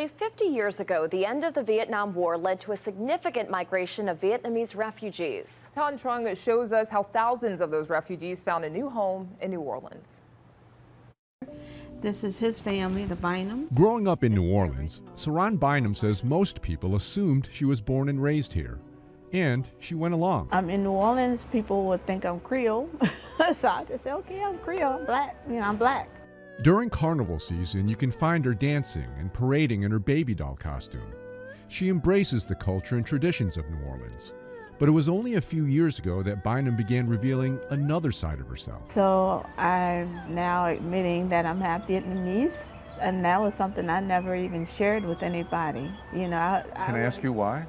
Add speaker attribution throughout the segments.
Speaker 1: 50 years ago, the end of the Vietnam War led to a significant migration of Vietnamese refugees.
Speaker 2: Tan Trung shows us how thousands of those refugees found a new home in New Orleans.
Speaker 3: This is his family, the Bynums.
Speaker 4: Growing up in New Orleans, Saran Bynum says most people assumed she was born and raised here. And she went along.
Speaker 3: I'm in New Orleans, people would think I'm Creole. So I just say, okay, I'm Creole, I'm black, I'm black.
Speaker 4: During carnival season, you can find her dancing and parading in her baby doll costume. She embraces the culture and traditions of New Orleans. But it was only a few years ago that Bynum began revealing another side of herself.
Speaker 3: So I'm now admitting that I'm half Vietnamese, and that was something I never even shared with anybody.
Speaker 5: Can I ask you why?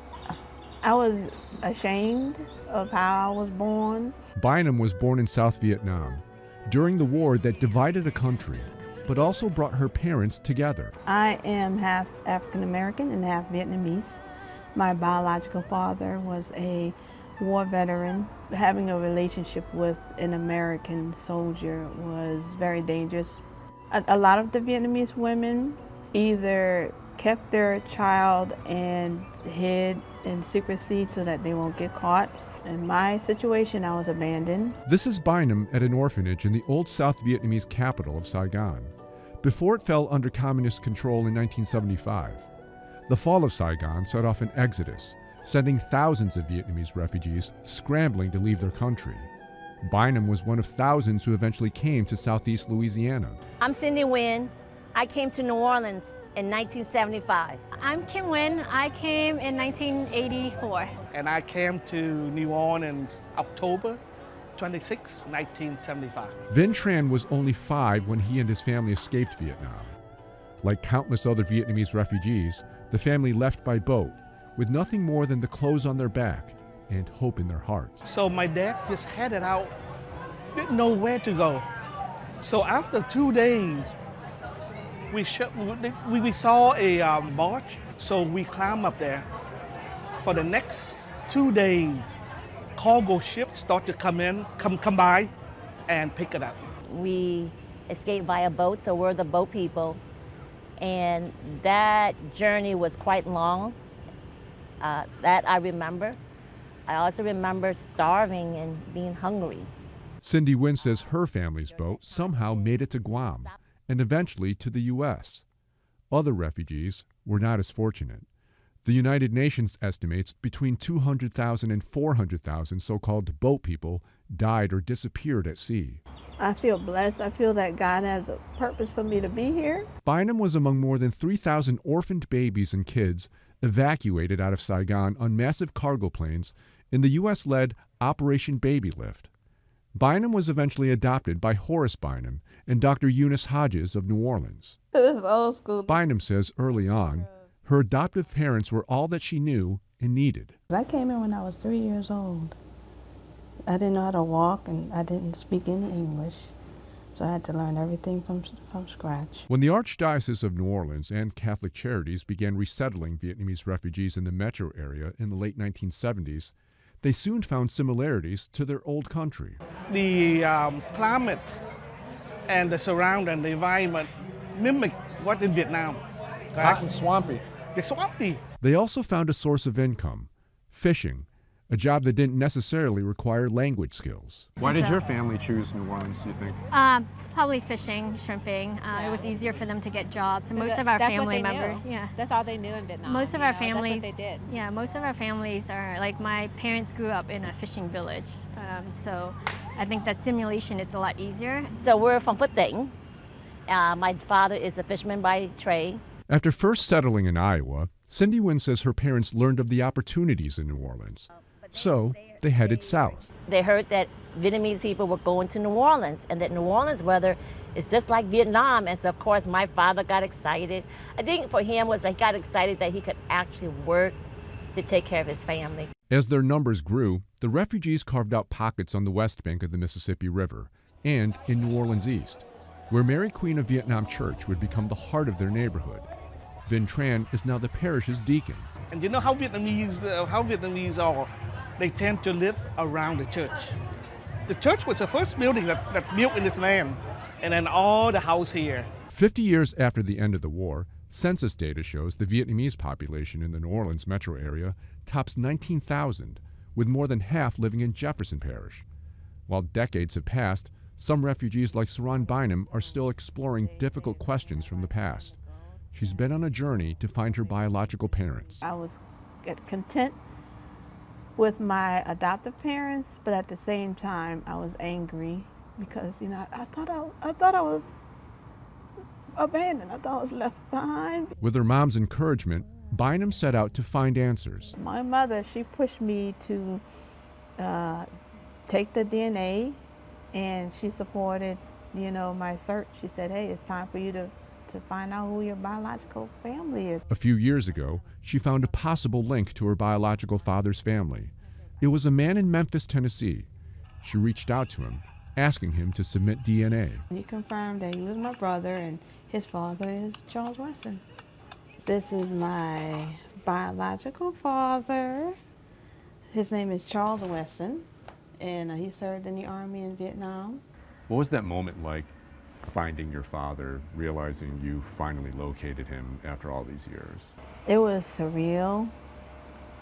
Speaker 3: I was ashamed of how I was born.
Speaker 4: Bynum was born in South Vietnam during the war that divided a country, but also brought her parents together.
Speaker 3: I am half African American and half Vietnamese. My biological father was a war veteran. Having a relationship with an American soldier was very dangerous. A lot of the Vietnamese women either kept their child and hid in secrecy so that they won't get caught. In my situation, I was abandoned.
Speaker 4: This is Bynum at an orphanage in the old South Vietnamese capital of Saigon, before it fell under communist control in 1975. The fall of Saigon set off an exodus, sending thousands of Vietnamese refugees scrambling to leave their country. Bynum was one of thousands who eventually came to southeast Louisiana.
Speaker 6: I'm Cindy Nguyen. I came to New Orleans in 1975.
Speaker 7: I'm Kim Nguyen. I came in 1984.
Speaker 8: And I came to New Orleans October 26, 1975.
Speaker 4: Vinh Tran was only 5 when he and his family escaped Vietnam. Like countless other Vietnamese refugees, the family left by boat with nothing more than the clothes on their back and hope in their hearts.
Speaker 8: So my dad just headed out, didn't know where to go. So after 2 days, we saw a barge, so we climbed up there. For the next 2 days, cargo ships start to come by and pick it up.
Speaker 6: We escaped via boat, so we're the boat people. And that journey was quite long. That I remember. I also remember starving and being hungry.
Speaker 4: Cindy Nguyen says her family's boat somehow made it to Guam and eventually to the U.S. Other refugees were not as fortunate. The United Nations estimates between 200,000 and 400,000 so-called boat people died or disappeared at sea.
Speaker 3: I feel blessed. I feel that God has a purpose for me to be here.
Speaker 4: Bynum was among more than 3,000 orphaned babies and kids evacuated out of Saigon on massive cargo planes in the U.S.-led Operation Baby Lift. Bynum was eventually adopted by Horace Bynum and Dr. Eunice Hodges of New Orleans.
Speaker 3: This is old school.
Speaker 4: Bynum says early on, her adoptive parents were all that she knew and needed.
Speaker 3: I came here when I was 3 years old. I didn't know how to walk and I didn't speak any English, so I had to learn everything from scratch.
Speaker 4: When the Archdiocese of New Orleans and Catholic Charities began resettling Vietnamese refugees in the metro area in the late 1970s, they soon found similarities to their old country.
Speaker 8: The climate and the surrounding, the environment mimic what in Vietnam.
Speaker 9: Hot and swampy.
Speaker 8: They're swampy.
Speaker 4: They also found a source of income, fishing, a job that didn't necessarily require language skills.
Speaker 5: Why did your family choose New Orleans, do you think?
Speaker 7: Probably fishing, shrimping. It was easier for them to get jobs. And most of our family members,
Speaker 10: that's all they knew in Vietnam.
Speaker 7: Most of our families,
Speaker 10: that's what they did.
Speaker 7: Yeah, most of our families are like my parents grew up in a fishing village, so I think that simulation is a lot easier.
Speaker 6: So we're from Phut Thinh. My father is a fisherman by trade.
Speaker 4: After first settling in Iowa, Cindy Nguyen says her parents learned of the opportunities in New Orleans. So they headed south.
Speaker 6: They heard that Vietnamese people were going to New Orleans and that New Orleans weather is just like Vietnam. And so, of course, my father got excited. I think for him was he got excited that he could actually work to take care of his family.
Speaker 4: As their numbers grew, the refugees carved out pockets on the west bank of the Mississippi River and in New Orleans East, where Mary Queen of Vietnam Church would become the heart of their neighborhood. Vinh Tran is now the parish's deacon.
Speaker 8: And you know how Vietnamese are? They tend to live around the church. The church was the first building that built in this land, and then all the house here.
Speaker 4: 50 years after the end of the war, Census data shows the Vietnamese population in the New Orleans metro area tops 19,000, with more than half living in Jefferson Parish. While decades have passed, some refugees like Saran Bynum are still exploring difficult questions from the past. She's been on a journey to find her biological parents.
Speaker 3: I was content with my adoptive parents, but at the same time, I was angry because, you know, I thought I was abandoned. I thought I was left behind.
Speaker 4: With her mom's encouragement, Bynum set out to find answers.
Speaker 3: My mother, she pushed me to take the DNA, and she supported, you know, my search. She said, hey, it's time for you to find out who your biological family is.
Speaker 4: A few years ago, she found a possible link to her biological father's family. It was a man in Memphis, Tennessee. She reached out to him, asking him to submit DNA.
Speaker 3: He confirmed that he was my brother and his father is Charles Wesson. This is my biological father. His name is Charles Wesson, and he served in the Army in Vietnam.
Speaker 5: What was that moment like, finding your father, realizing you finally located him after all these years?
Speaker 3: It was surreal.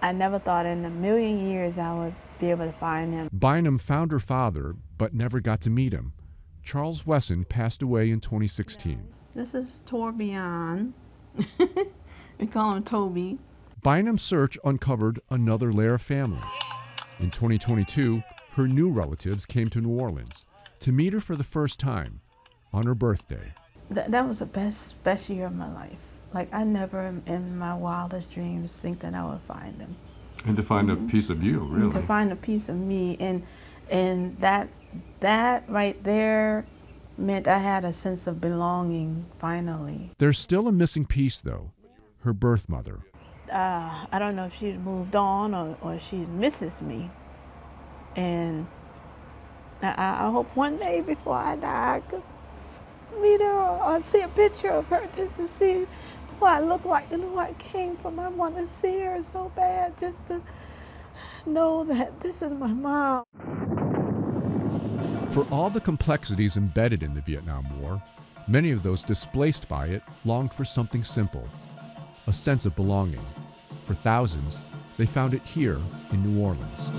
Speaker 3: I never thought in a million years I would be able to find him.
Speaker 4: Bynum found her father, but never got to meet him. Charles Wesson passed away in 2016.
Speaker 3: This is Torbjorn. We call him Toby.
Speaker 4: Bynum's search uncovered another layer of family. In 2022, her new relatives came to New Orleans to meet her for the first time on her birthday.
Speaker 3: That was the best year of my life. Like, I never in my wildest dreams think that I would find him.
Speaker 5: And to find a piece of you, really.
Speaker 3: To find a piece of me, and that right there meant I had a sense of belonging finally.
Speaker 4: There's still a missing piece though, her birth mother.
Speaker 3: I don't know if she's moved on or she misses me. And I hope one day before I die I could meet her or see a picture of her just to see what I look like and who I came from. I want to see her so bad just to know that this is my mom.
Speaker 4: For all the complexities embedded in the Vietnam War, many of those displaced by it longed for something simple, a sense of belonging. For thousands, they found it here in New Orleans.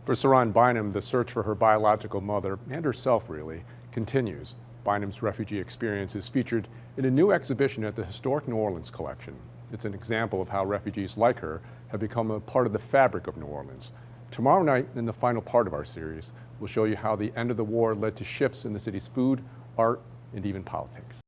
Speaker 5: For Saran Bynum, the search for her biological mother, and herself really, continues. Bynum's refugee experience is featured in a new exhibition at the Historic New Orleans Collection. It's an example of how refugees like her have become a part of the fabric of New Orleans. Tomorrow night, in the final part of our series, we'll show you how the end of the war led to shifts in the city's food, art, and even politics.